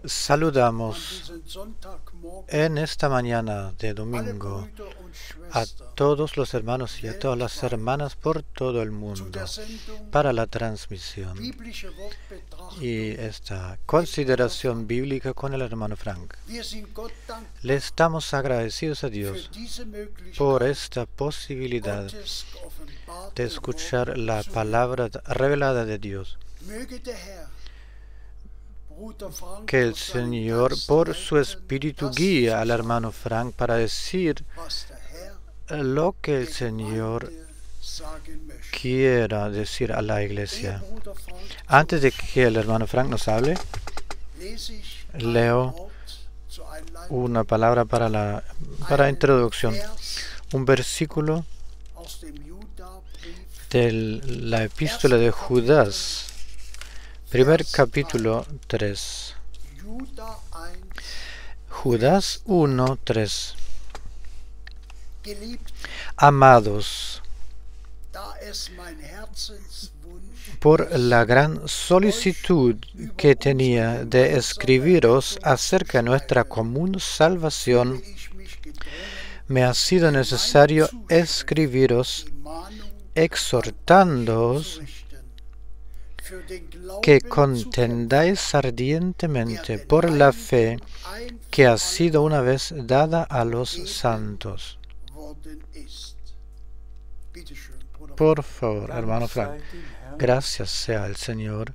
Saludamos en esta mañana de domingo a todos los hermanos y a todas las hermanas por todo el mundo para la transmisión y esta consideración bíblica con el hermano Frank. Le estamos agradecidos a Dios por esta posibilidad de escuchar la palabra revelada de Dios. Que el Señor por su espíritu guíe al hermano Frank para decir lo que el Señor quiera decir a la iglesia. Antes de que el hermano Frank nos hable, leo una palabra para introducción, un versículo de la epístola de Judas, primer capítulo 3. Judas 1:3. Amados, por la gran solicitud que tenía de escribiros acerca de nuestra común salvación, me ha sido necesario escribiros exhortándoos que contendáis ardientemente por la fe que ha sido una vez dada a los santos. Por favor, hermano Frank, gracias sea al Señor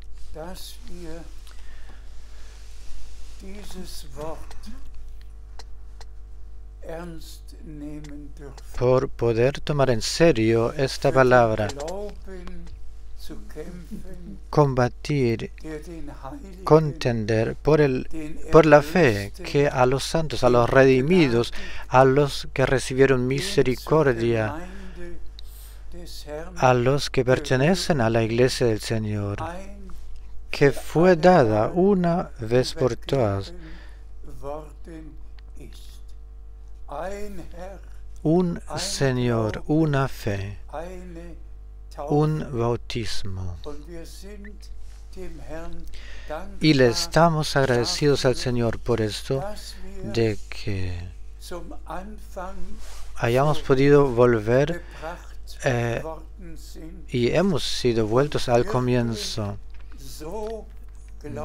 por poder tomar en serio esta palabra, combatir, contender por la fe que a los santos, a los redimidos, a los que recibieron misericordia, a los que pertenecen a la iglesia del Señor, que fue dada una vez por todas. Un Señor, una fe, un bautismo. Y le estamos agradecidos al Señor por esto, de que hayamos podido volver y hemos sido vueltos al comienzo,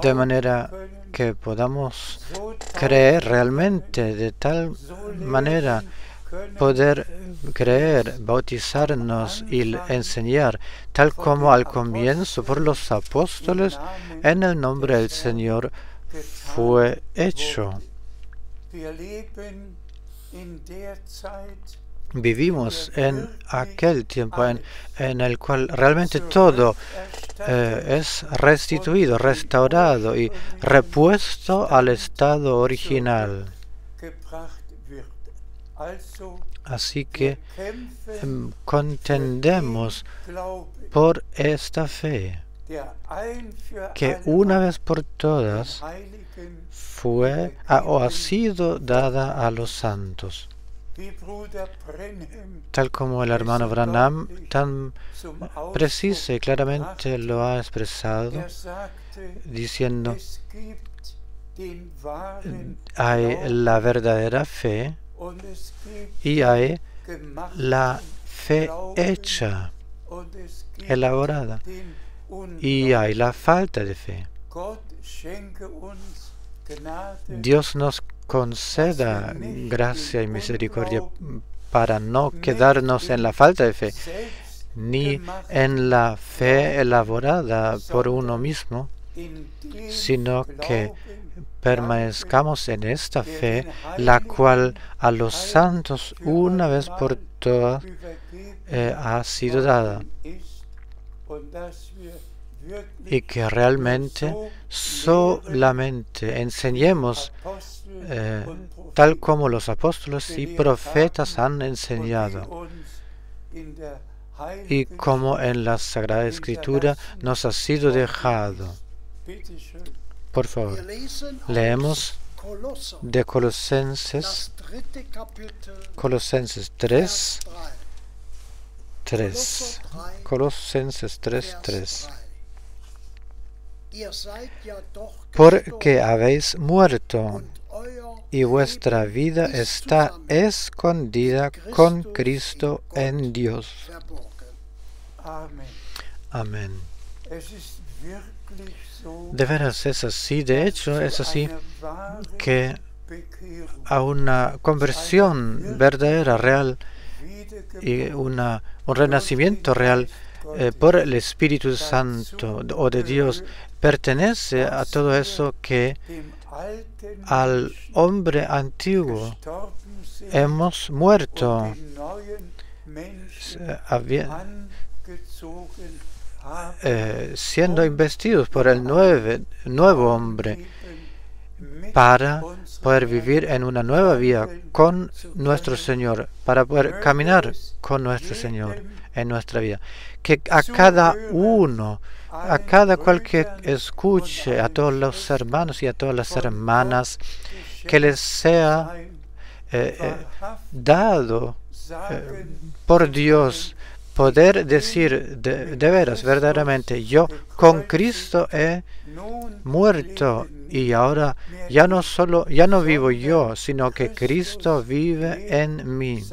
de manera que podamos creer realmente, de tal manera poder creer, bautizarnos y enseñar, tal como al comienzo por los apóstoles, en el nombre del Señor fue hecho. Vivimos en aquel tiempo en el cual realmente todo es restituido, restaurado y repuesto al estado original. Así que contendemos por esta fe que una vez por todas fue o ha sido dada a los santos. Tal como el hermano Branham tan precisa y claramente lo ha expresado, diciendo, hay la verdadera fe y hay la fe hecha, elaborada, y hay la falta de fe. Dios nos conceda gracia y misericordia para no quedarnos en la falta de fe, ni en la fe elaborada por uno mismo, sino que permanezcamos en esta fe, la cual a los santos una vez por todas ha sido dada, y que realmente solamente enseñemos tal como los apóstoles y profetas han enseñado, y como en la Sagrada Escritura nos ha sido dejado. Por favor, leemos de Colosenses 3, Colosenses 3:3. porque habéis muerto y vuestra vida está escondida con Cristo en Dios. Amén. De veras es así, de hecho es así que a una conversión verdadera, real, y un renacimiento real por el Espíritu Santo o de Dios pertenece a todo eso que al hombre antiguo hemos muerto, siendo investidos por el nuevo hombre para poder vivir en una nueva vida con nuestro Señor, para poder caminar con nuestro Señor en nuestra vida. Que a cada uno, a cada cual que escuche, a todos los hermanos y a todas las hermanas, que les sea dado por Dios poder decir de veras, verdaderamente, yo con Cristo he muerto y ahora ya no vivo yo, sino que Cristo vive en mí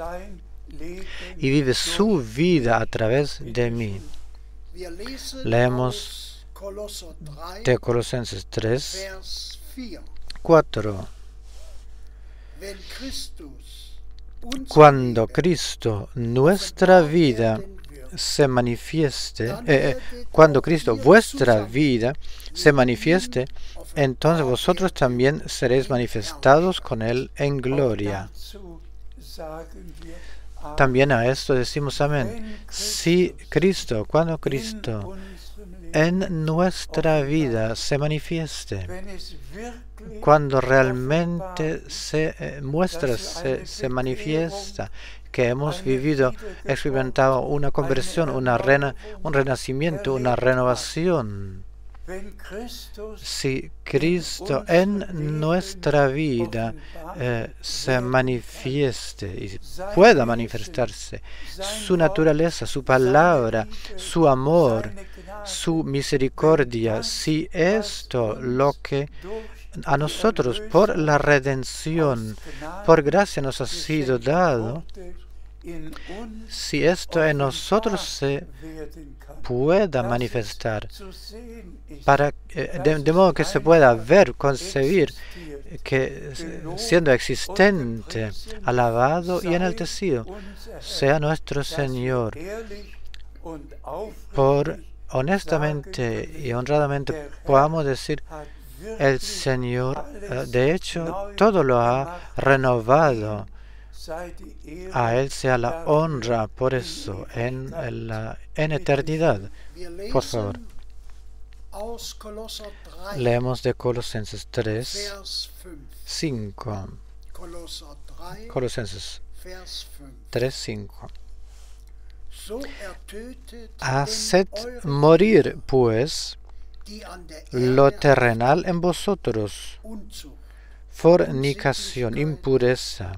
y vive su vida a través de mí. Leemos de Colosenses 3, 4. Cuando Cristo, nuestra vida, se manifieste, cuando Cristo, vuestra vida, se manifieste, entonces vosotros también seréis manifestados con Él en gloria. También a esto decimos amén. Si Cristo, cuando Cristo en nuestra vida se manifieste, cuando realmente se muestra, se manifiesta que hemos vivido, experimentado una conversión, un renacimiento, una renovación. Si Cristo en nuestra vida se manifieste y pueda manifestarse, su naturaleza, su palabra, su amor, su misericordia, si esto lo que a nosotros por la redención, por gracia nos ha sido dado, si esto en nosotros se pueda manifestar, de modo que se pueda ver, concebir, que siendo existente, alabado y enaltecido, sea nuestro Señor, por honestamente y honradamente podamos decir, el Señor, de hecho, todo lo ha renovado. A Él sea la honra por eso en eternidad. Por favor. Leemos de Colosenses 3, 5. Colosenses 3, 5. Haced morir, pues, lo terrenal en vosotros: fornicación, impureza,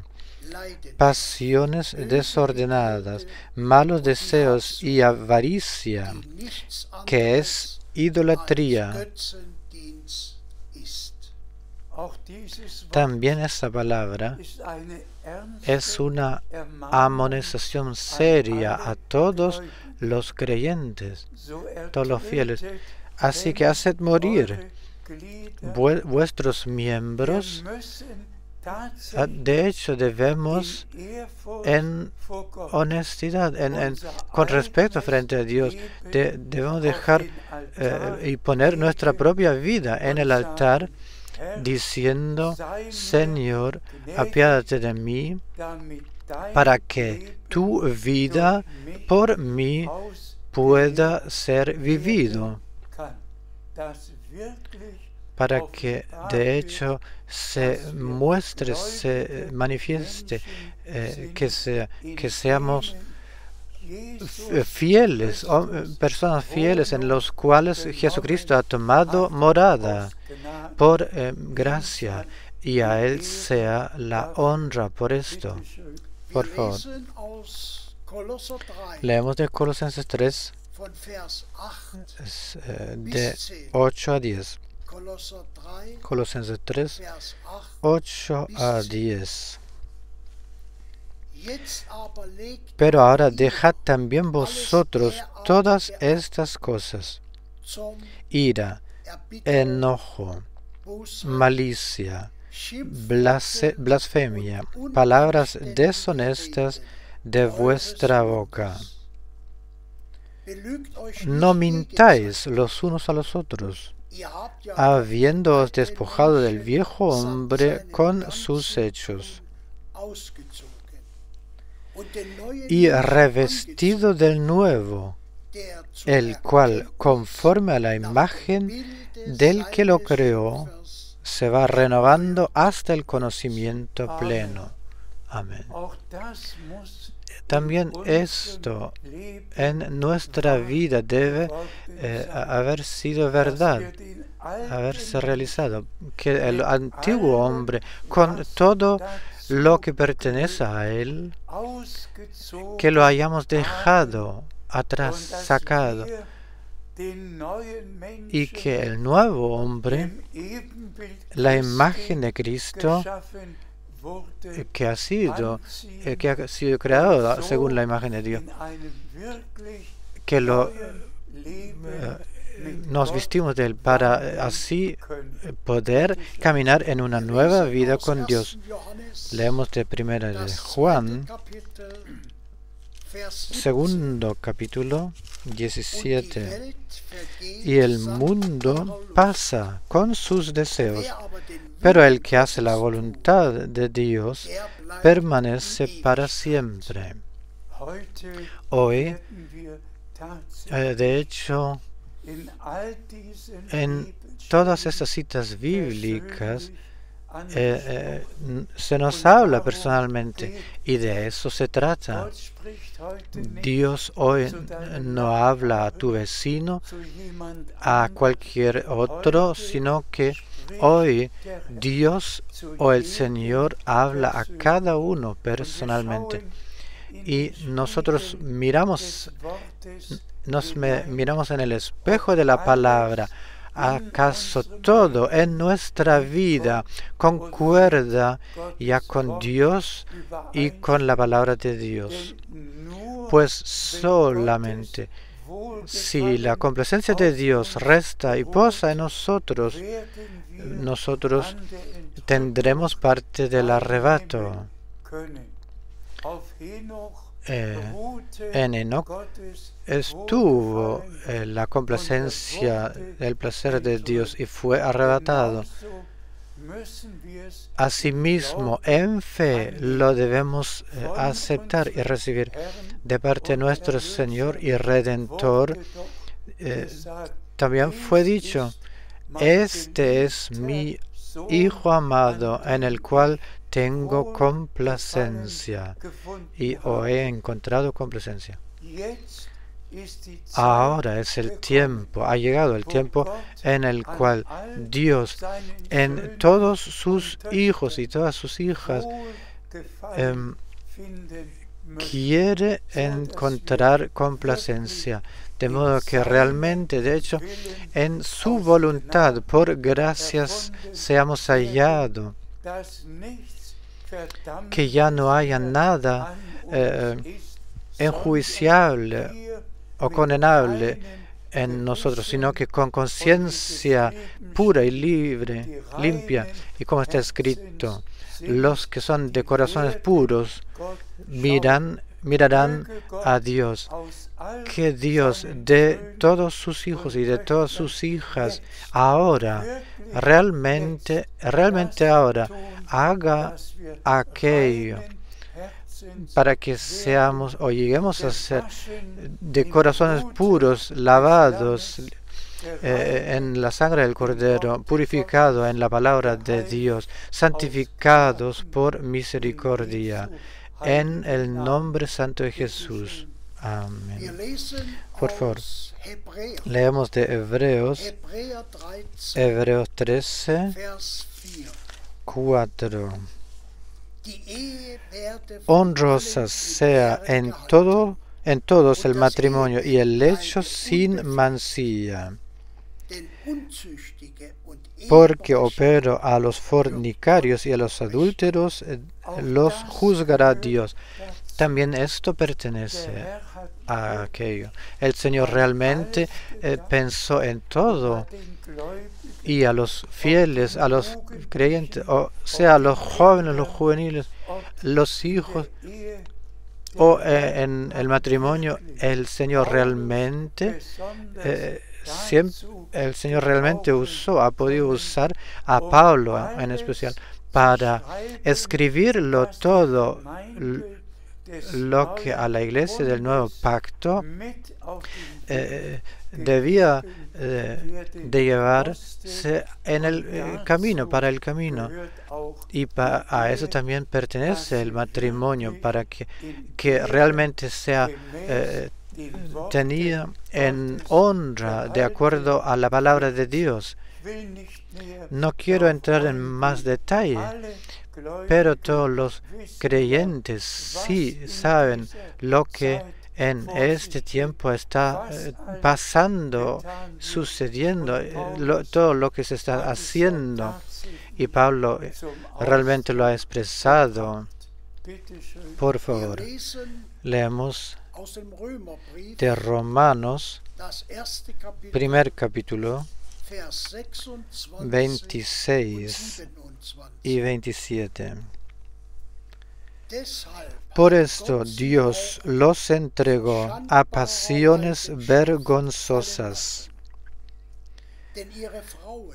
pasiones desordenadas, malos deseos y avaricia, que es idolatría. También esta palabra es una amonestación seria a todos los creyentes, todos los fieles. Así que haced morir vuestros miembros. De hecho, debemos en honestidad, con respeto frente a Dios, debemos dejar y poner nuestra propia vida en el altar, diciendo, Señor, apiádate de mí, para que tu vida por mí pueda ser vivido, para que de hecho se muestre, se manifieste, que seamos fieles, personas fieles en los cuales Jesucristo ha tomado morada por gracia, y a Él sea la honra por esto. Por favor. Leemos de Colosenses 3, de 8 a 10. Colosenses 3, 8 a 10. Pero ahora dejad también vosotros todas estas cosas: ira, enojo, malicia, blasfemia, palabras deshonestas de vuestra boca. No mintáis los unos a los otros, habiéndoos despojado del viejo hombre con sus hechos, y revestido del nuevo, el cual, conforme a la imagen del que lo creó, se va renovando hasta el conocimiento pleno. Amén. También esto en nuestra vida debe haber sido verdad, haberse realizado, que el antiguo hombre, con todo lo que pertenece a él, que lo hayamos dejado atrás, sacado, y que el nuevo hombre, la imagen de Cristo, que ha sido creado según la imagen de Dios, que nos vestimos de él para así poder caminar en una nueva vida con Dios. Leemos de Primera de Juan, segundo capítulo, 17. Y el mundo pasa con sus deseos, pero el que hace la voluntad de Dios permanece para siempre. Hoy, de hecho, en todas estas citas bíblicas se nos habla personalmente, y de eso se trata. Dios hoy no habla a tu vecino, a cualquier otro, sino que hoy Dios o el Señor habla a cada uno personalmente. Y nosotros miramos en el espejo de la palabra. ¿Acaso todo en nuestra vida concuerda ya con Dios y con la palabra de Dios? Pues solamente si la complacencia de Dios resta y posa en nosotros, nosotros tendremos parte del arrebato. En Enoc estuvo la complacencia del placer de Dios y fue arrebatado. Asimismo, en fe lo debemos aceptar y recibir de parte de nuestro Señor y Redentor. También fue dicho: este es mi Hijo amado, en el cual tengo complacencia, y he encontrado complacencia. Ahora es el tiempo, ha llegado el tiempo en el cual Dios en todos sus hijos y todas sus hijas quiere encontrar complacencia, de modo que realmente, de hecho, en su voluntad, por gracias, seamos hallados, que ya no haya nada enjuiciable o condenable en nosotros, sino que con conciencia pura y libre, limpia, y como está escrito, los que son de corazones puros mirarán a Dios. Que Dios de todos sus hijos y de todas sus hijas ahora, realmente ahora, haga aquello para que seamos o lleguemos a ser de corazones puros, lavados en la sangre del Cordero, purificados en la palabra de Dios, santificados por misericordia, en el nombre santo de Jesús. Amén. Por favor, leemos de Hebreos 13, 4. Honrosa sea en en todos el matrimonio y el lecho sin mancilla, porque opero a los fornicarios y a los adúlteros los juzgará Dios. También esto pertenece a aquello. El Señor realmente pensó en todo, y a los fieles, a los creyentes, o sea, a los jóvenes, los juveniles, los hijos, o en el matrimonio, el Señor realmente ha podido usar a Pablo en especial para escribirlo todo lo que a la iglesia del nuevo pacto debía de llevarse en el camino, para el camino. Y a eso también pertenece el matrimonio, para que realmente sea tenida en honra de acuerdo a la palabra de Dios. No quiero entrar en más detalle, pero todos los creyentes sí saben lo que en este tiempo está pasando, sucediendo, todo lo que se está haciendo. Y Pablo realmente lo ha expresado. Por favor, leemos de Romanos, primer capítulo, 26 y 27. Por esto Dios los entregó a pasiones vergonzosas,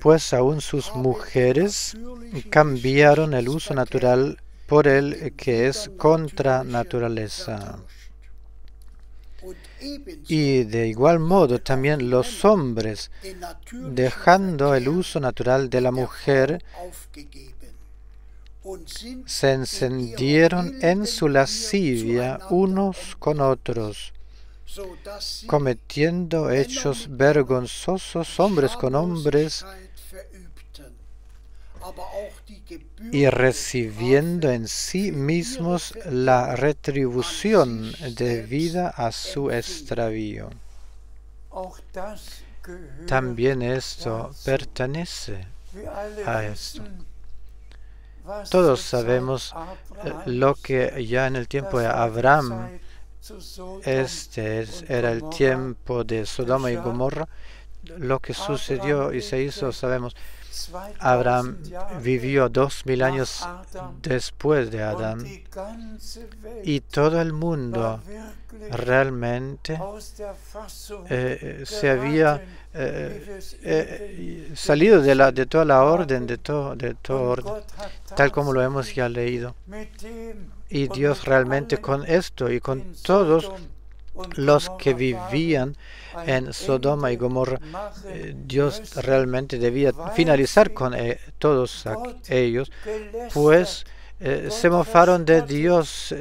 pues aún sus mujeres cambiaron el uso natural por el que es contra naturaleza. Y de igual modo también los hombres, dejando el uso natural de la mujer, se encendieron en su lascivia unos con otros, cometiendo hechos vergonzosos hombres con hombres, y recibiendo en sí mismos la retribución debida a su extravío. También esto pertenece a esto. Todos sabemos lo que ya en el tiempo de Abraham, era el tiempo de Sodoma y Gomorra, lo que sucedió y se hizo, sabemos. Abraham vivió 2000 años después de Adán, y todo el mundo realmente se había salido de toda la orden, de todo orden, tal como lo hemos ya leído. Y Dios realmente con esto y con todos los que vivían en Sodoma y Gomorra, Dios realmente debía finalizar con todos ellos, pues se mofaron de Dios,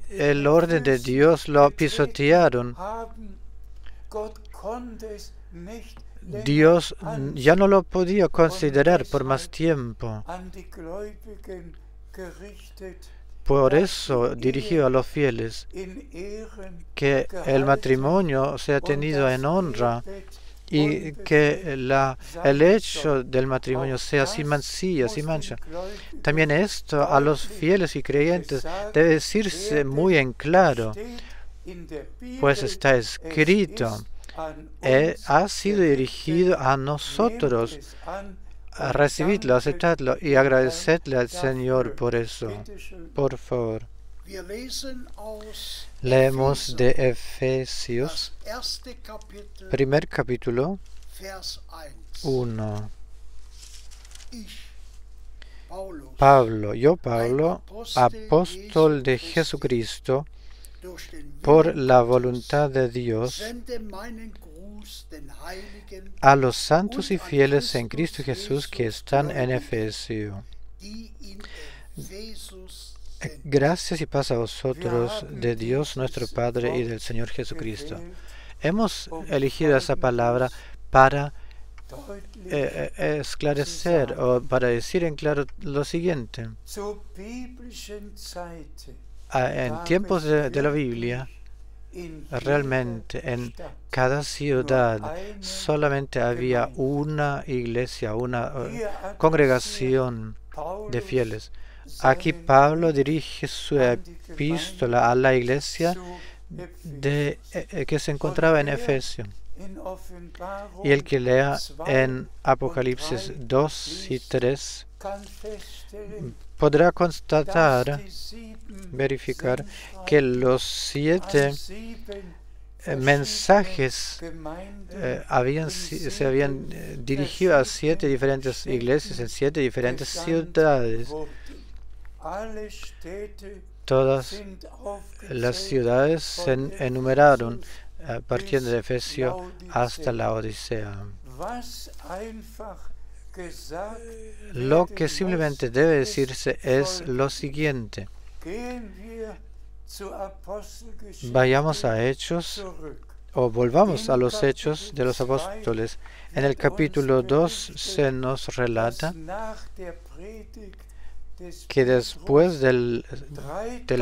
el orden de Dios lo pisotearon. Dios ya no lo podía considerar por más tiempo. Por eso dirigió a los fieles que el matrimonio sea tenido en honra y que el hecho del matrimonio sea sin mancilla, sin mancha. También esto a los fieles y creyentes debe decirse muy en claro, pues está escrito, ha sido dirigido a nosotros. Recibidlo, aceptadlo y agradecedle al Señor por eso. Por favor. Leemos de Efesios, primer capítulo, 1. Yo Pablo, apóstol de Jesucristo, por la voluntad de Dios, a los santos y fieles en Cristo Jesús que están en Efesio. Gracias y paz a vosotros, de Dios nuestro Padre y del Señor Jesucristo. Hemos elegido esa palabra para esclarecer o para decir en claro lo siguiente. En tiempos de la Biblia, realmente en cada ciudad solamente había una iglesia, una congregación de fieles. Aquí Pablo dirige su epístola a la iglesia que se encontraba en Efesio. Y el que lea en Apocalipsis 2 y 3 podrá constatar, verificar, que los 7 mensajes se habían dirigido a 7 diferentes iglesias en 7 diferentes ciudades. Todas las ciudades se enumeraron partiendo de Efesio hasta la Odisea. Lo que simplemente debe decirse es lo siguiente. Vayamos a Hechos, o volvamos a los Hechos de los Apóstoles. En el capítulo 2 se nos relata que después del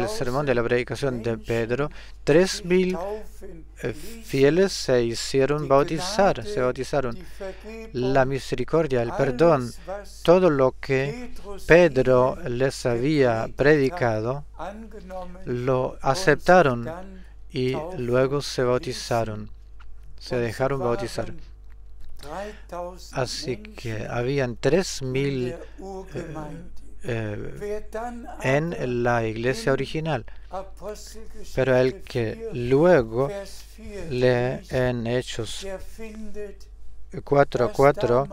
sermón de la predicación de Pedro, 3.000 fieles se bautizaron. La misericordia, el perdón, todo lo que Pedro les había predicado, lo aceptaron y luego se bautizaron, se dejaron bautizar. Así que habían 3.000 en la iglesia original. Pero el que luego lee en Hechos 4:4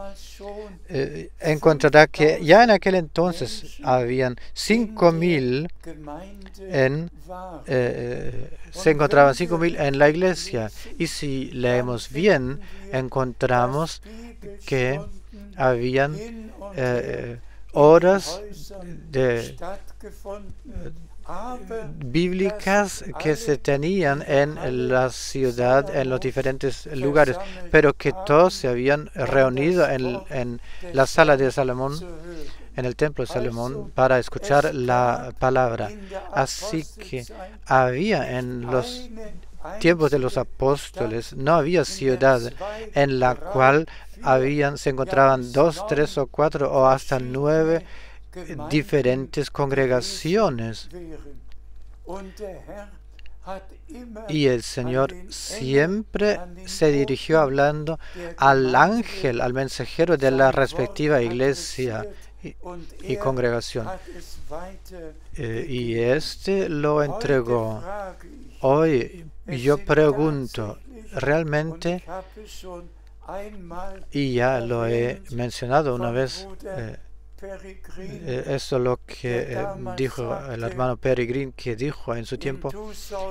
encontrará que ya en aquel entonces habían 5.000 se encontraban 5.000 en la iglesia. Y si leemos bien, encontramos que habían horas bíblicas que se tenían en la ciudad, en los diferentes lugares, pero que todos se habían reunido en la sala de Salomón, en el templo de Salomón, para escuchar la palabra. Así que había en los tiempos de los apóstoles, no había ciudad en la cual se encontraban 2, 3 o 4 o hasta 9 diferentes congregaciones. Y el Señor siempre se dirigió hablando al ángel, al mensajero de la respectiva iglesia y congregación. Y este lo entregó. Hoy yo pregunto, realmente, y ya lo he mencionado una vez, eso es lo que dijo el hermano Peregrin, que dijo en su tiempo,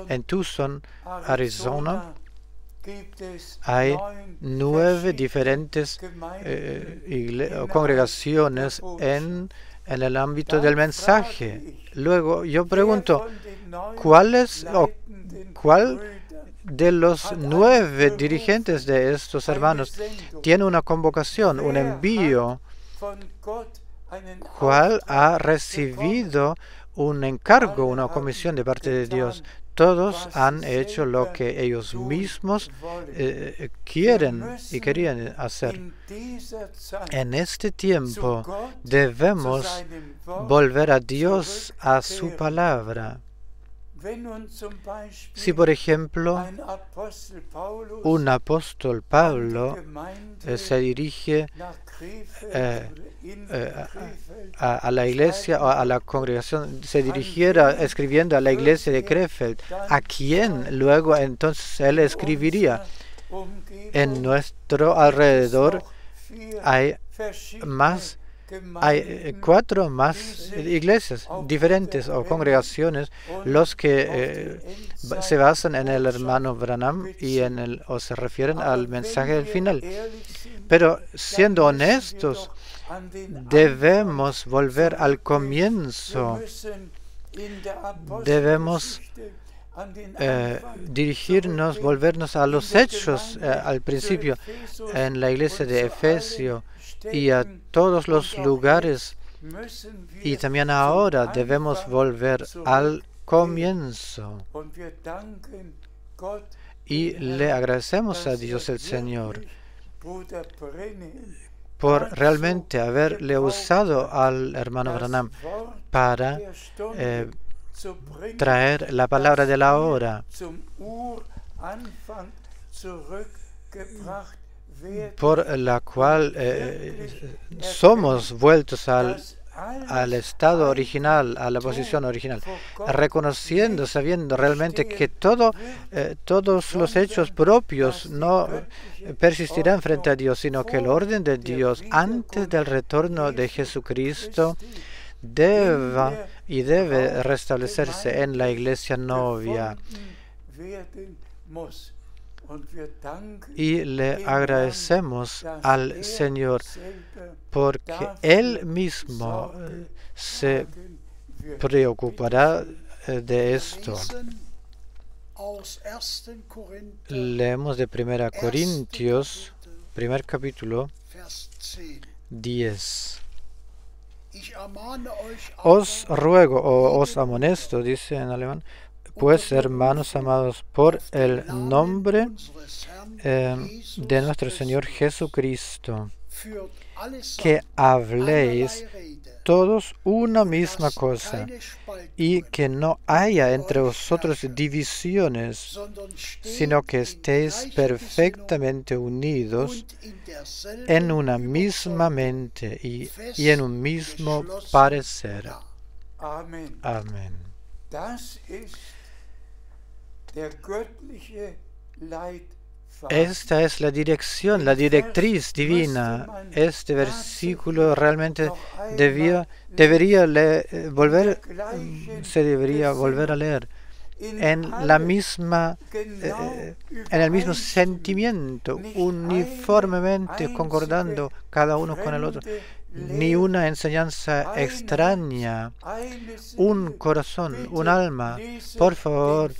en Tucson, Arizona, hay 9 diferentes congregaciones en el ámbito del mensaje. Luego yo pregunto, ¿cuál de los 9 dirigentes de estos hermanos tiene una convocación, un envío? ¿Cuál ha recibido un encargo, una comisión de parte de Dios? Todos han hecho lo que ellos mismos quieren y querían hacer. En este tiempo debemos volver a Dios, a su palabra. Si, por ejemplo, un apóstol Pablo se dirige a la iglesia o a la congregación, se dirigiera escribiendo a la iglesia de Krefeld, ¿a quién luego entonces él escribiría? En nuestro alrededor hay 4 más iglesias diferentes o congregaciones, los que se basan en el hermano Branham y o se refieren al mensaje del final. Pero siendo honestos, debemos volver al comienzo. Debemos volvernos a los hechos al principio, en la iglesia de Efesio y a todos los lugares. Y también ahora debemos volver al comienzo. Y le agradecemos a Dios el Señor por realmente haberle usado al hermano Branham para traer la palabra de la hora, por la cual somos vueltos al estado original, a la posición original, reconociendo, sabiendo realmente que todos los hechos propios no persistirán frente a Dios, sino que el orden de Dios antes del retorno de Jesucristo debe restablecerse en la iglesia novia. Y le agradecemos al Señor porque Él mismo se preocupará de esto. Leemos de 1 Corintios, primer capítulo, 10. Os ruego o os amonesto, dice en alemán, pues, hermanos amados, por el nombre de nuestro Señor Jesucristo, que habléis todos una misma cosa, y que no haya entre vosotros divisiones, sino que estéis perfectamente unidos en una misma mente y en un mismo parecer. Amén. Esta es la dirección, la directriz divina. Este versículo realmente se debería volver a leer en el mismo sentimiento, uniformemente concordando cada uno con el otro. Ni una enseñanza extraña, un corazón, un alma. Por favor,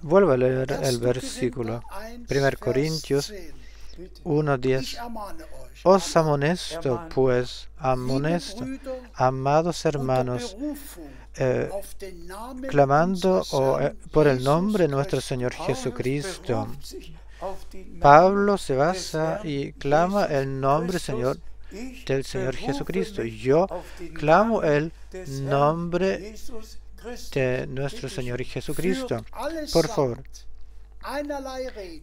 vuelva a leer el versículo. 1 Corintios 1:10. Os amonesto, pues, amados hermanos, clamando por el nombre de nuestro Señor Jesucristo. Pablo se basa y clama el nombre del Señor Jesucristo. Yo clamo el nombre de nuestro Señor Jesucristo. Por favor,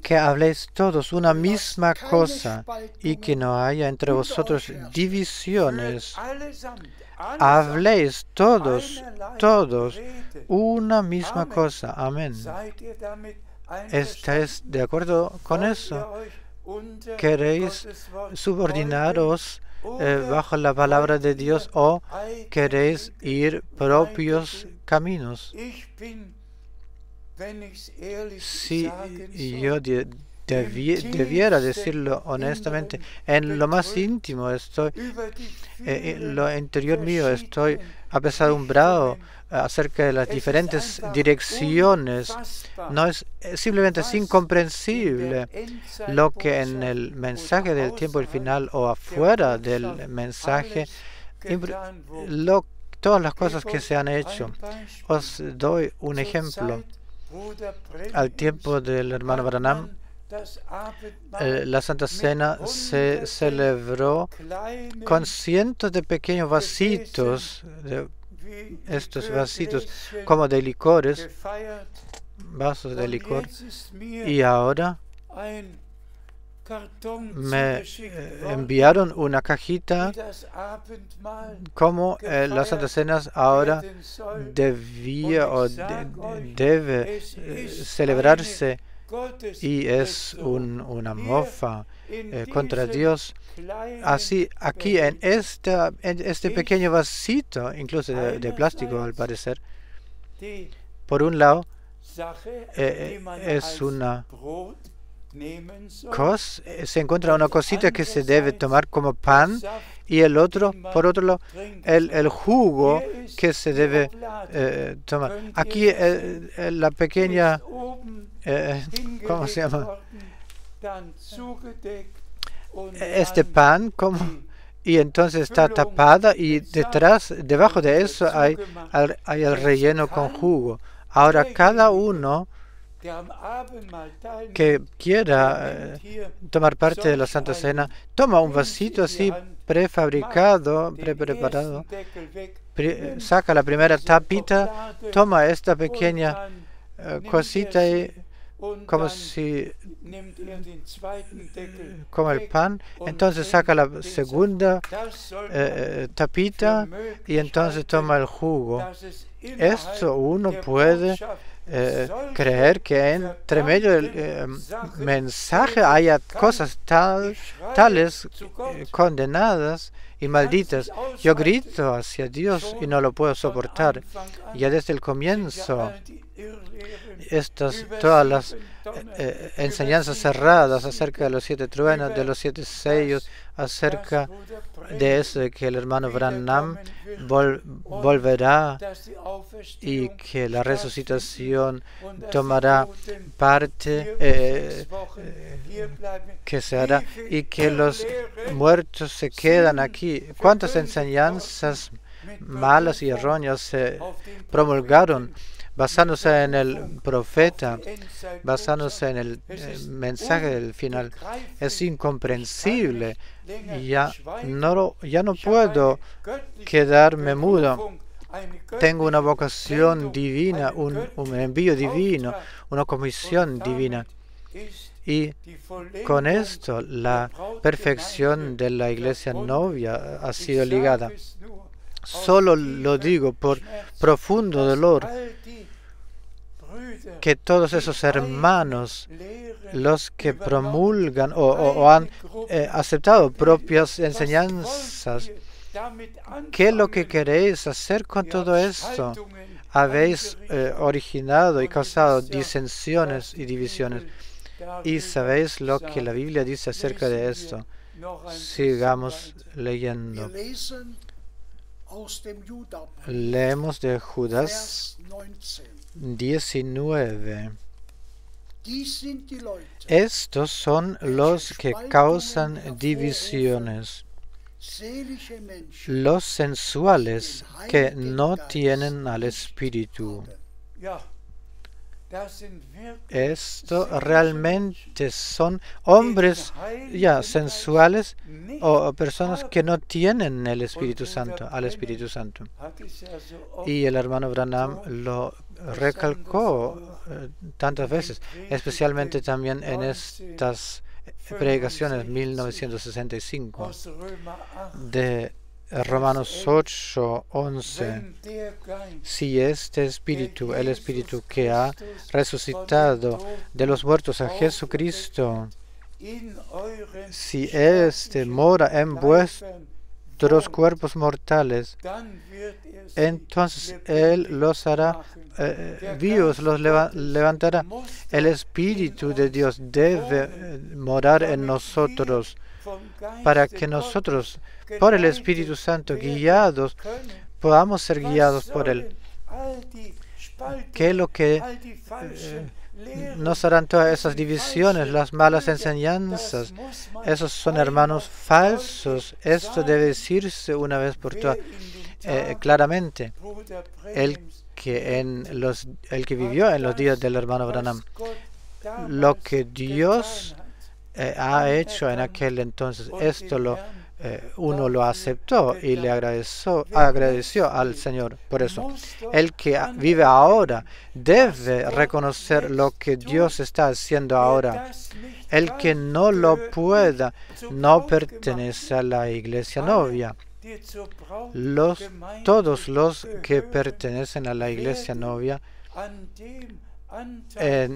que habléis todos una misma cosa y que no haya entre vosotros divisiones. Habléis todos una misma cosa. Amén. ¿Estáis de acuerdo con eso? ¿Queréis subordinaros bajo la palabra de Dios o queréis ir propios caminos? Si yo debiera decirlo honestamente, en lo más íntimo estoy, en lo interior mío estoy apesadumbrado acerca de las diferentes direcciones. No es simplemente incomprensible lo que en el mensaje del tiempo del final o afuera del mensaje, todas las cosas que se han hecho. Os doy un ejemplo. Al tiempo del hermano Branham, la Santa Cena se celebró con cientos de pequeños vasitos, estos vasitos como de licores, vasos de licor, y ahora me enviaron una cajita como la Santa Cena ahora debe celebrarse, y es una mofa contra Dios. Así, aquí en este pequeño vasito, incluso de plástico al parecer, por un lado es una se encuentra una cosita que se debe tomar como pan, y por otro lado, el jugo que se debe tomar. Aquí la pequeña, ¿cómo se llama? Este pan, y entonces está tapada y debajo de eso hay el relleno con jugo. Ahora cada uno que quiera tomar parte de la Santa Cena toma un vasito así prefabricado, preparado, saca la primera tapita, toma esta pequeña cosita y como el pan, entonces saca la segunda tapita y entonces toma el jugo. Esto uno puede creer que entre medio del mensaje haya cosas tales condenadas y malditas. Yo grito hacia Dios y no lo puedo soportar. Ya desde el comienzo, todas las enseñanzas cerradas acerca de los 7 truenos, de los 7 sellos, acerca de eso de que el hermano Branham volverá y que la resucitación tomará parte, que se hará, y que los muertos se quedan aquí. ¿Cuántas enseñanzas malas y erróneas se promulgaron basándose en el profeta, basándose en el mensaje del final? Es incomprensible. Ya no puedo quedarme mudo. Tengo una vocación divina, un envío divino, una comisión divina. Y con esto la perfección de la iglesia novia ha sido ligada. Solo lo digo por profundo dolor, que todos esos hermanos, los que promulgan o han aceptado propias enseñanzas, ¿qué es lo que queréis hacer con todo esto? Habéis originado y causado disensiones y divisiones. Y sabéis lo que la Biblia dice acerca de esto. Sigamos leyendo. Leemos de Judas 19. Estos son los que causan divisiones, los sensuales que no tienen al Espíritu. Esto realmente son hombres sensuales o personas que no tienen el Espíritu Santo, al Espíritu Santo. Y el hermano Branham lo recalcó tantas veces, especialmente también en estas predicaciones 1965 de Romanos 8:11. Si este Espíritu, el Espíritu que ha resucitado de los muertos a Jesucristo, si éste mora en vuestros cuerpos mortales, entonces Él los hará vivos, los levantará. El Espíritu de Dios debe morar en nosotros para que nosotros, por el Espíritu Santo, guiados, podamos ser guiados por Él. ¿Qué es lo que nos harán todas esas divisiones, las malas enseñanzas? Esos son hermanos falsos. Esto debe decirse una vez por todas claramente. El que vivió en los días del hermano Branham, lo que Dios ha hecho en aquel entonces, esto uno lo aceptó y le agradeció al Señor. Por eso, el que vive ahora debe reconocer lo que Dios está haciendo ahora. El que no lo pueda no pertenece a la iglesia novia. Todos los que pertenecen a la iglesia novia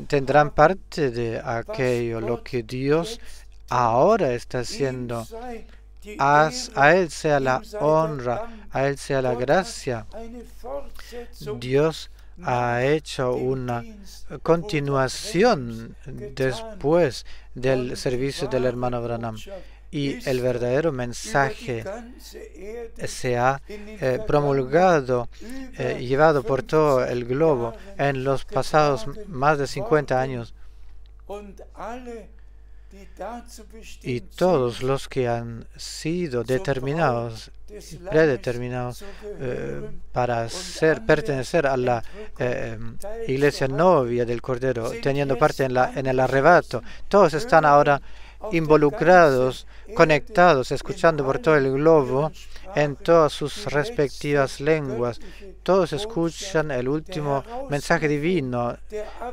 tendrán parte de aquello, lo que Dios ahora está haciendo. A Él sea la honra, a Él sea la gracia. Dios ha hecho una continuación después del servicio del hermano Branham. Y el verdadero mensaje se ha promulgado, llevado por todo el globo en los pasados más de 50 años. y todos los que han sido determinados, predeterminados para pertenecer a la iglesia novia del Cordero, teniendo parte en el arrebato, todos están ahora involucrados, conectados, escuchando por todo el globo en todas sus respectivas lenguas. Todos escuchan el último mensaje divino,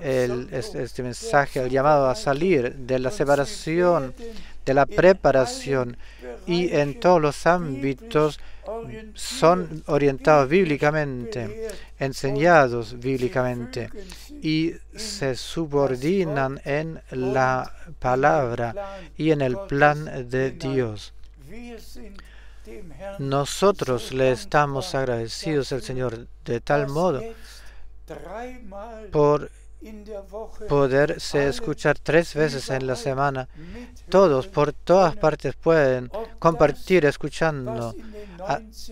este mensaje, el llamado a salir de la separación, de la preparación, y en todos los ámbitos son orientados bíblicamente, enseñados bíblicamente, y se subordinan en la palabra y en el plan de Dios. Nosotros le estamos agradecidos al Señor de tal modo por poderse escuchar 3 veces en la semana. Todos por todas partes pueden compartir escuchando,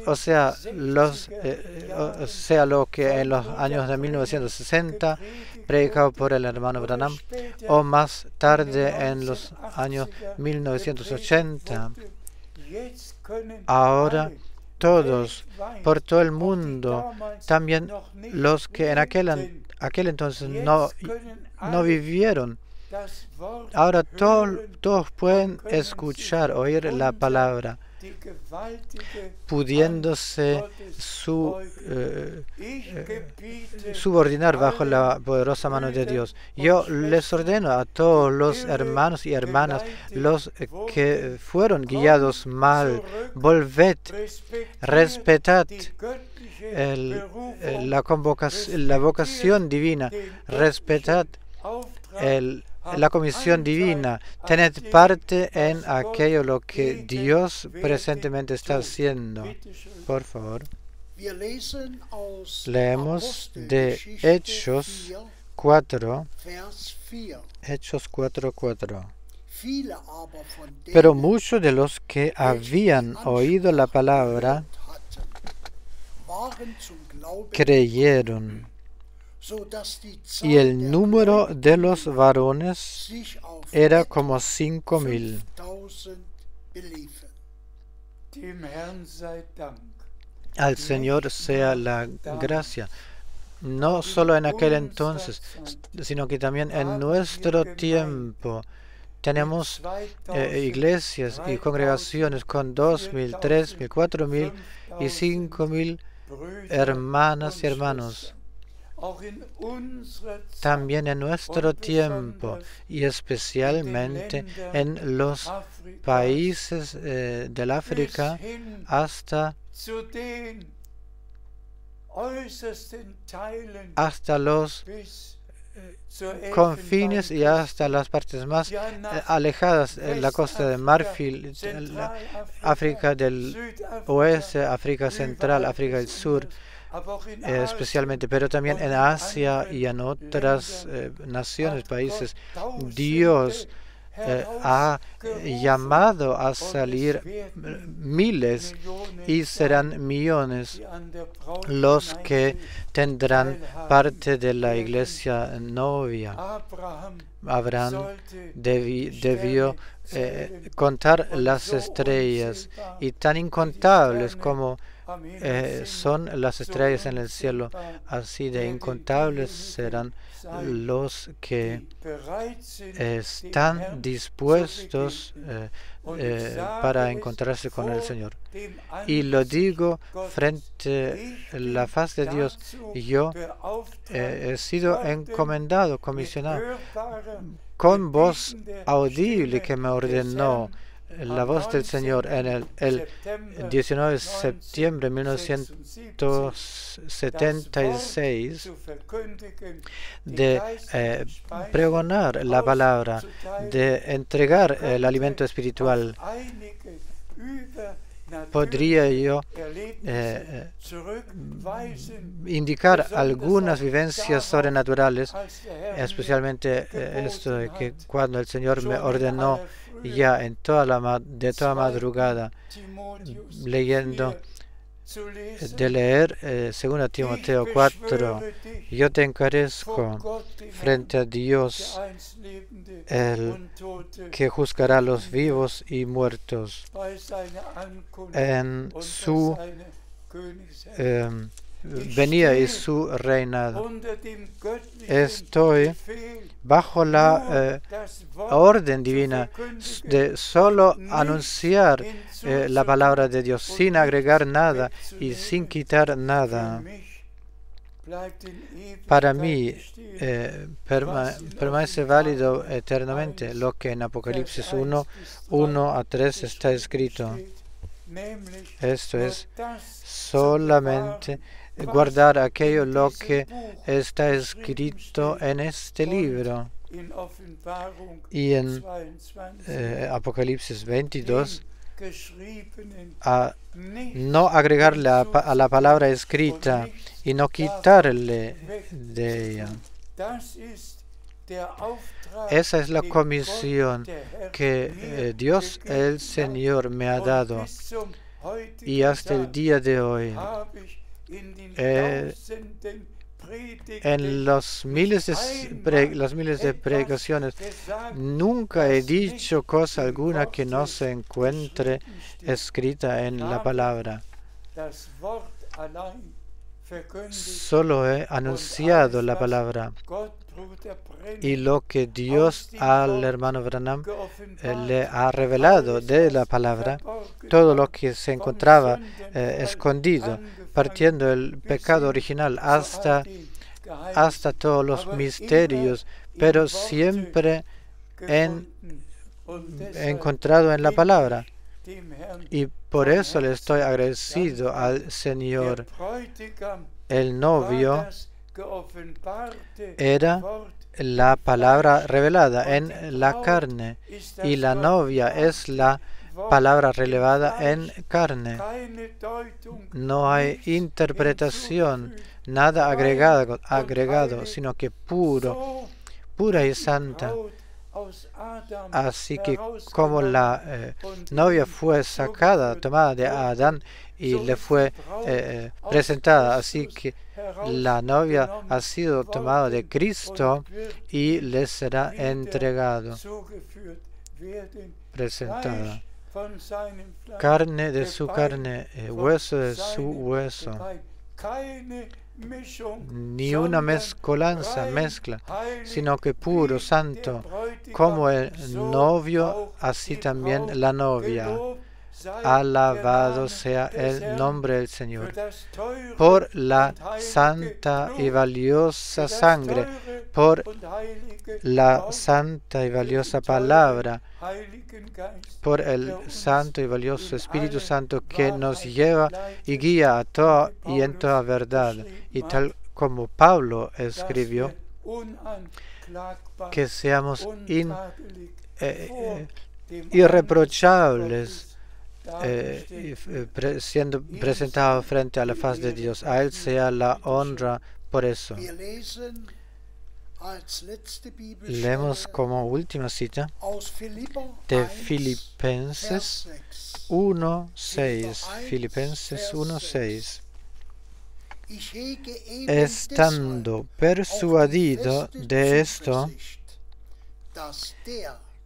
o sea lo que en los años de 1960 predicado por el hermano Branham, o más tarde en los años 1980. Ahora todos por todo el mundo, también los que en aquel entonces no vivieron, ahora todos pueden escuchar, oír la palabra, pudiéndose subordinar bajo la poderosa mano de Dios. Yo les ordeno a todos los hermanos y hermanas, los que fueron guiados mal, volved, respetad la vocación divina, respetad la comisión divina, tened parte en aquello lo que Dios presentemente está haciendo. Por favor. Leemos de Hechos 4, Hechos 4:4. Pero muchos de los que habían oído la palabra creyeron, y el número de los varones era como 5,000. Al Señor sea la gracia, no solo en aquel entonces, sino que también en nuestro tiempo. Tenemos iglesias y congregaciones con 2,000, 3,000, 4,000 y 5,000 hermanas y hermanos. También en nuestro tiempo, y especialmente en los países del África, hasta los confines y hasta las partes más alejadas, la costa de Marfil, África del Oeste, África Central, África del Sur, especialmente, pero también en Asia y en otras naciones, países. Dios ha llamado a salir miles y serán millones los que tendrán parte de la iglesia novia. Abraham debió contar las estrellas, y tan incontables como son las estrellas en el cielo, así de incontables serán los que están dispuestos para encontrarse con el Señor. Y lo digo frente a la faz de Dios. Yo he sido encomendado, comisionado, con voz audible que me ordenó la voz del Señor en el 19 de septiembre de 1976 de pregonar la palabra, de entregar el alimento espiritual. Podría yo indicar algunas vivencias sobrenaturales, especialmente esto de que cuando el Señor me ordenó ya de toda madrugada, leyendo de leer 2 Timoteo 4. Yo te encarezco frente a Dios, el que juzgará a los vivos y muertos en su venida y su reinado. Estoy bajo la orden divina de solo anunciar la palabra de Dios sin agregar nada y sin quitar nada. Para mí permanece válido eternamente lo que en Apocalipsis 1:1-3 está escrito. Esto es solamente guardar aquello lo que está escrito en este libro. Y en Apocalipsis 22, a no agregarle a la palabra escrita y no quitarle de ella. Esa es la comisión que Dios el Señor me ha dado. Y hasta el día de hoy, en las miles de predicaciones, nunca he dicho cosa alguna que no se encuentre escrita en la palabra. Solo he anunciado la palabra. Y lo que Dios al hermano Branham le ha revelado de la palabra, todo lo que se encontraba escondido, partiendo del pecado original hasta todos los misterios, pero siempre encontrado en la palabra. Y por eso le estoy agradecido al Señor. El novio era la palabra revelada en la carne y la novia es la palabra revelada en carne. No hay interpretación, nada agregado, sino que pura y santa. Así que como la novia fue tomada de Adán y le fue presentada, así que la novia ha sido tomada de Cristo y le será entregado, presentada. Carne de su carne, hueso de su hueso. Ni una mezcla, sino que puro, santo, como el novio, así también la novia. Alabado sea el nombre del Señor. Por la santa y valiosa sangre, por la santa y valiosa palabra, por el santo y valioso Espíritu Santo que nos lleva y guía a toda y en toda verdad. Y tal como Pablo escribió, que seamos irreprochables, siendo presentados frente a la faz de Dios. A Él sea la honra por eso. Leemos como última cita de Filipenses 1:6. Filipenses 1:6. Estando persuadido de esto,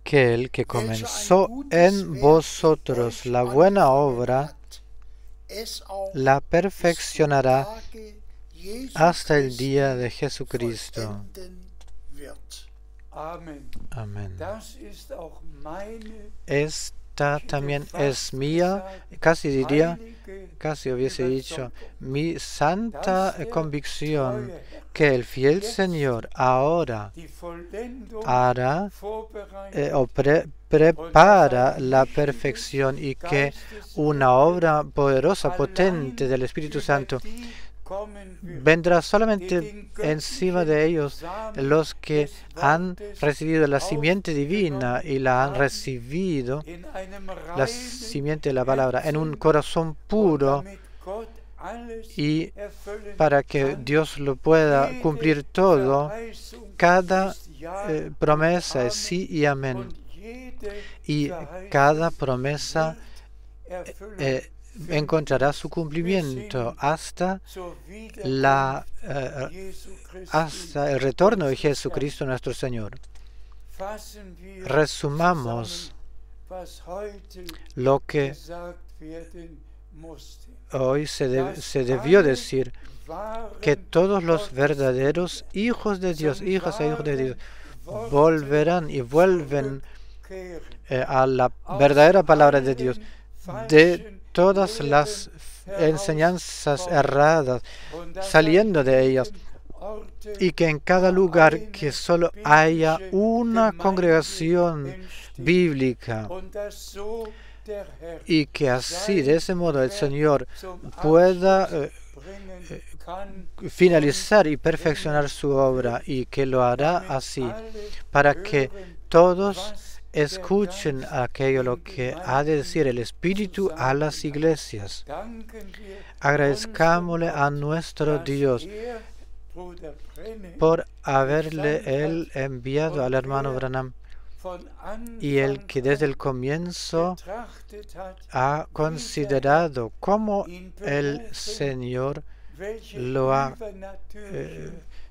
que el que comenzó en vosotros la buena obra, la perfeccionará hasta el día de Jesucristo. Amén. Esta también es mía, casi hubiese dicho, mi santa convicción que el fiel Señor ahora hará o prepara la perfección y que una obra poderosa, potente del Espíritu Santo vendrá solamente encima de ellos, los que han recibido la simiente divina y la han recibido, la simiente de la palabra, en un corazón puro, y para que Dios lo pueda cumplir todo. Cada promesa es sí y amén, y cada promesa encontrará su cumplimiento hasta el retorno de Jesucristo nuestro Señor. Resumamos lo que hoy se debió decir, que todos los verdaderos hijos de Dios, hijas e hijos de Dios, volverán y vuelven a la verdadera palabra de Dios, de todas las enseñanzas erradas, saliendo de ellas, y que en cada lugar que solo haya una congregación bíblica, y que así, de ese modo, el Señor pueda finalizar y perfeccionar su obra, y que lo hará así, para que todos escuchen aquello lo que ha de decir el Espíritu a las iglesias. Agradezcámosle a nuestro Dios por haberle Él enviado al hermano Branham, y el que desde el comienzo ha considerado cómo el Señor lo ha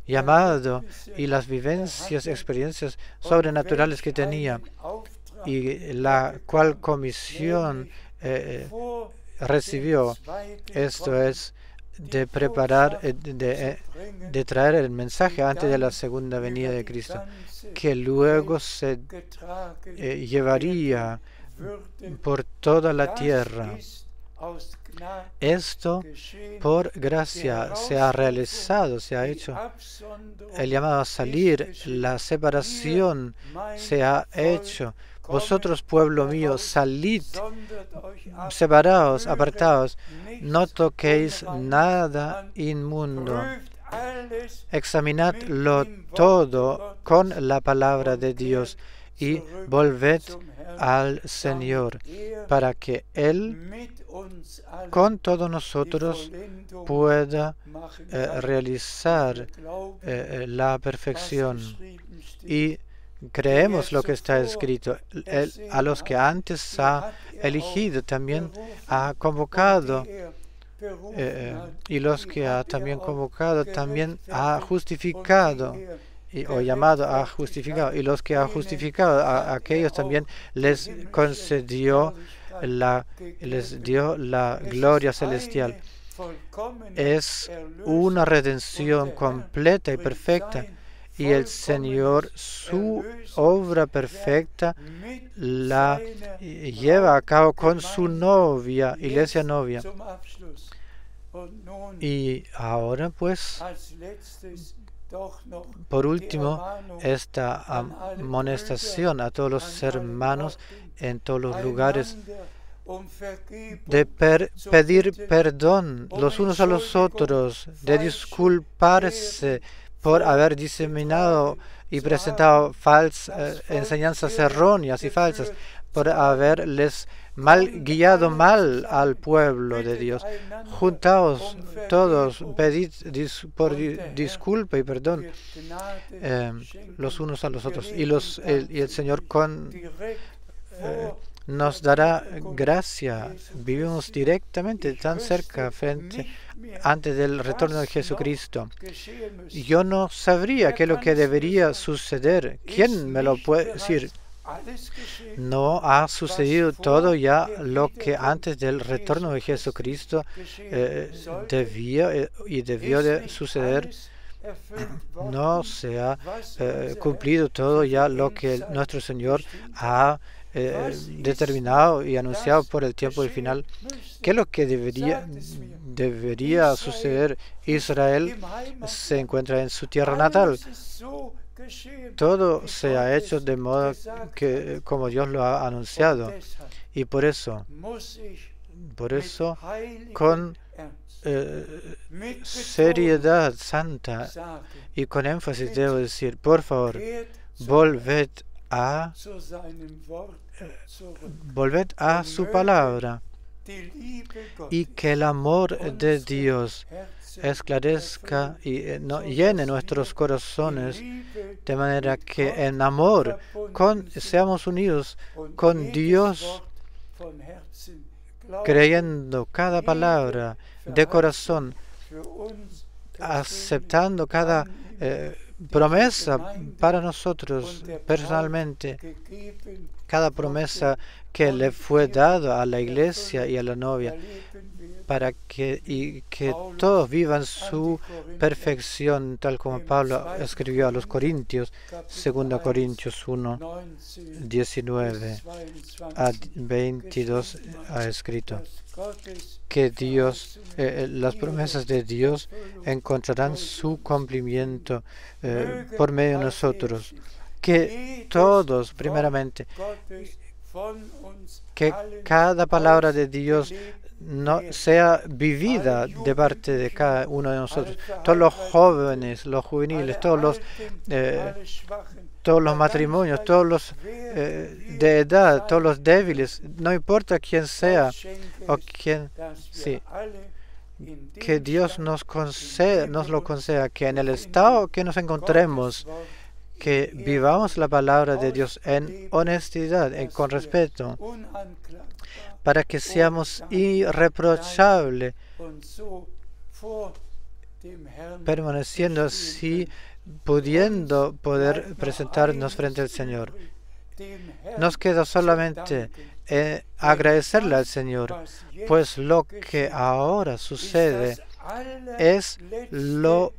llamado, y las vivencias, experiencias sobrenaturales que tenía, y la cual comisión recibió. Esto es de preparar, de traer el mensaje antes de la segunda venida de Cristo, que luego se llevaría por toda la tierra. Esto por gracia se ha realizado, se ha hecho. El llamado a salir, la separación se ha hecho. Vosotros, pueblo mío, salid, separaos, apartaos, no toquéis nada inmundo. Examinadlo todo con la palabra de Dios y volved al Señor, para que Él con todos nosotros pueda realizar la perfección. Y creemos lo que está escrito. A los que antes ha elegido, también ha convocado, y los que ha también convocado, también ha justificado, o llamado a justificado, y los que ha justificado, a aquellos también les concedió les dio la gloria celestial. Es una redención completa y perfecta, y el Señor, su obra perfecta, la lleva a cabo con su novia, iglesia novia. Y ahora, pues, por último, esta amonestación a todos los hermanos en todos los lugares, de pedir perdón los unos a los otros, de disculparse por haber diseminado y presentado enseñanzas erróneas y falsas, por haberles guiado mal al pueblo de Dios. Juntaos todos, pedid disculpa y perdón los unos a los otros, y el Señor nos dará gracia. Vivimos directamente tan cerca, antes del retorno de Jesucristo. Yo no sabría qué es lo que debería suceder. ¿Quién me lo puede decir? No ha sucedido todo ya lo que antes del retorno de Jesucristo debió de suceder. No se ha cumplido todo ya lo que nuestro Señor ha determinado y anunciado por el tiempo del final. ¿Qué es lo que debería suceder? Israel se encuentra en su tierra natal. Todo se ha hecho de modo que como Dios lo ha anunciado, y por eso con seriedad santa y con énfasis debo decir, por favor, volved a su palabra, y que el amor de Dios esclarezca y llene nuestros corazones, de manera que en amor seamos unidos con Dios creyendo cada palabra de corazón, aceptando cada promesa para nosotros personalmente, cada promesa que le fue dado a la iglesia y a la novia, para que todos vivan su perfección, tal como Pablo escribió a los Corintios, 2 Corintios 1, 19 a 22 ha escrito que Dios, las promesas de Dios encontrarán su cumplimiento por medio de nosotros. Que todos, primeramente, que cada palabra de Dios no sea vivida de parte de cada uno de nosotros. Todos los jóvenes, los juveniles, todos los matrimonios, todos los de edad, todos los débiles, no importa quién sea o quién, sí, que Dios nos lo conceda, que en el estado que nos encontremos, que vivamos la palabra de Dios en honestidad y con respeto, para que seamos irreprochables, permaneciendo así, poder presentarnos frente al Señor. Nos queda solamente agradecerle al Señor, pues lo que ahora sucede es la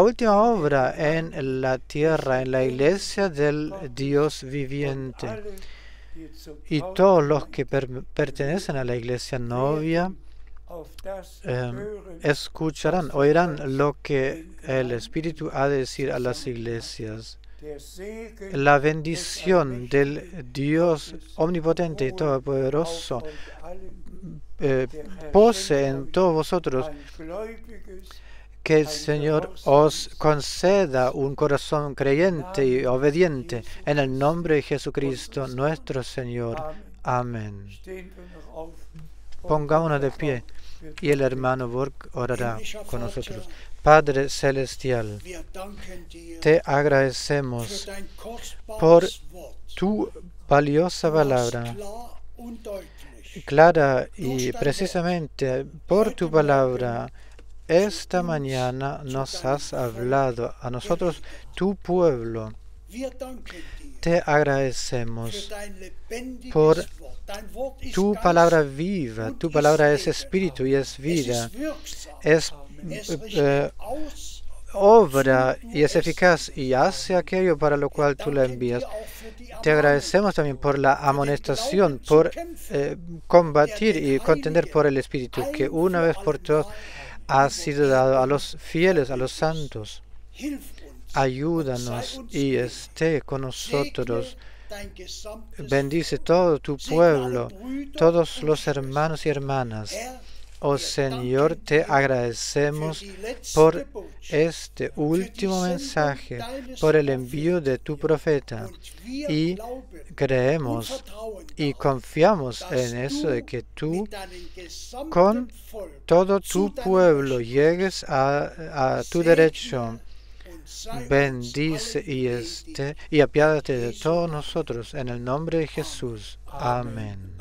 última obra en la tierra, en la iglesia del Dios viviente. Y todos los que pertenecen a la iglesia novia oirán lo que el Espíritu ha de decir a las iglesias. La bendición del Dios omnipotente y todopoderoso pose en todos vosotros. Que el Señor os conceda un corazón creyente y obediente en el nombre de Jesucristo, nuestro Señor. Amén. Pongámonos de pie y el hermano Burke orará con nosotros. Padre Celestial, te agradecemos por tu valiosa palabra, clara y precisamente por tu palabra. Esta mañana nos has hablado a nosotros, tu pueblo. Te agradecemos por tu palabra viva. Tu palabra es espíritu y es vida. Es obra y es eficaz y hace aquello para lo cual tú la envías. Te agradecemos también por la amonestación, por combatir y contender por el espíritu, que una vez por todas ha sido dado a los fieles, a los santos. Ayúdanos y esté con nosotros. Bendice todo tu pueblo, todos los hermanos y hermanas. Oh Señor, te agradecemos por este último mensaje, por el envío de tu profeta. Y creemos y confiamos en eso de que tú, con todo tu pueblo, llegues a tu derecho. Bendice y apiádate de todos nosotros. En el nombre de Jesús. Amén.